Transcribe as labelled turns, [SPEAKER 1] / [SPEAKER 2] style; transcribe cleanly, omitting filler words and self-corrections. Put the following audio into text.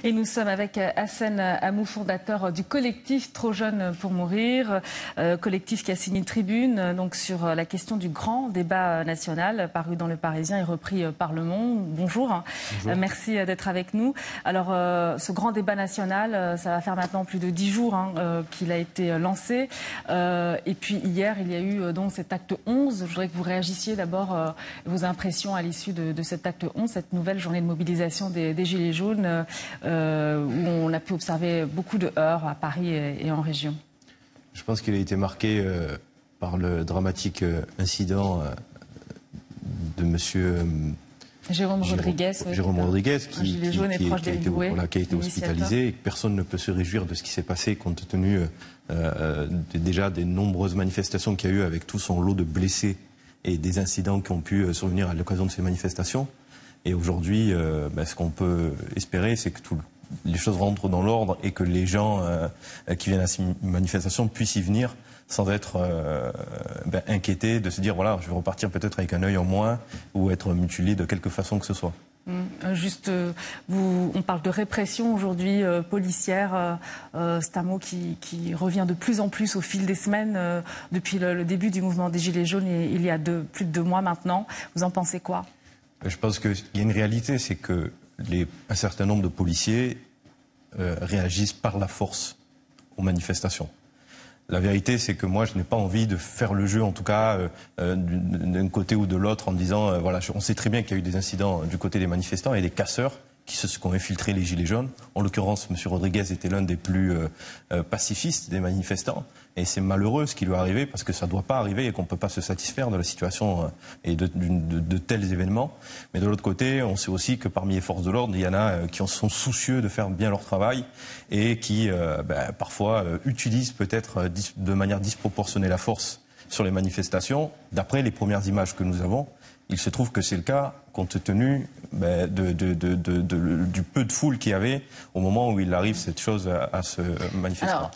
[SPEAKER 1] Et nous sommes avec Hassen Amou, fondateur du collectif Trop Jeunes pour Mourir, collectif qui a signé une tribune donc, sur la question du grand débat national paru dans Le Parisien et repris par Le Monde. Bonjour, bonjour. Merci d'être avec nous. Alors ce grand débat national, ça va faire maintenant plus de 10 jours qu'il a été lancé. Et puis hier, il y a eu donc cet acte 11. Je voudrais que vous réagissiez d'abord vos impressions à l'issue de cet acte 11, cette nouvelle journée de mobilisation des Gilets jaunes, où on a pu observer beaucoup de heurts à Paris et en région.
[SPEAKER 2] Je pense qu'il a été marqué par le dramatique incident de monsieur
[SPEAKER 1] Jérôme Rodriguez,
[SPEAKER 2] qui a été hospitalisé, et que personne ne peut se réjouir de ce qui s'est passé compte tenu déjà des nombreuses manifestations qu'il y a eu avec tout son lot de blessés et des incidents qui ont pu survenir à l'occasion de ces manifestations. Et aujourd'hui, ce qu'on peut espérer, c'est que les choses rentrent dans l'ordre et que les gens qui viennent à ces manifestations puissent y venir sans être inquiétés, de se dire voilà, je vais repartir peut-être avec un œil en moins ou être mutilé de quelque façon que ce soit.
[SPEAKER 1] Juste, on parle de répression aujourd'hui policière. C'est un mot qui revient de plus en plus au fil des semaines depuis le début du mouvement des Gilets jaunes, il y a plus de 2 mois maintenant. Vous en pensez quoi ?
[SPEAKER 2] Je pense qu'il y a une réalité, c'est que un certain nombre de policiers réagissent par la force aux manifestations. La vérité, c'est que moi, je n'ai pas envie de faire le jeu, en tout cas, d'un côté ou de l'autre, en disant, voilà, on sait très bien qu'il y a eu des incidents du côté des manifestants et des casseurs qui ont infiltré les Gilets jaunes. En l'occurrence, M. Rodriguez était l'un des plus pacifistes des manifestants. Et c'est malheureux ce qui lui est arrivé, parce que ça ne doit pas arriver et qu'on ne peut pas se satisfaire de la situation et de tels événements. Mais de l'autre côté, on sait aussi que parmi les forces de l'ordre, il y en a qui sont soucieux de faire bien leur travail et qui, parfois, utilisent peut-être de manière disproportionnée la force sur les manifestations. D'après les premières images que nous avons, il se trouve que c'est le cas compte tenu du peu de foule qu'il y avait au moment où il arrive cette chose à se manifester.
[SPEAKER 1] Alors,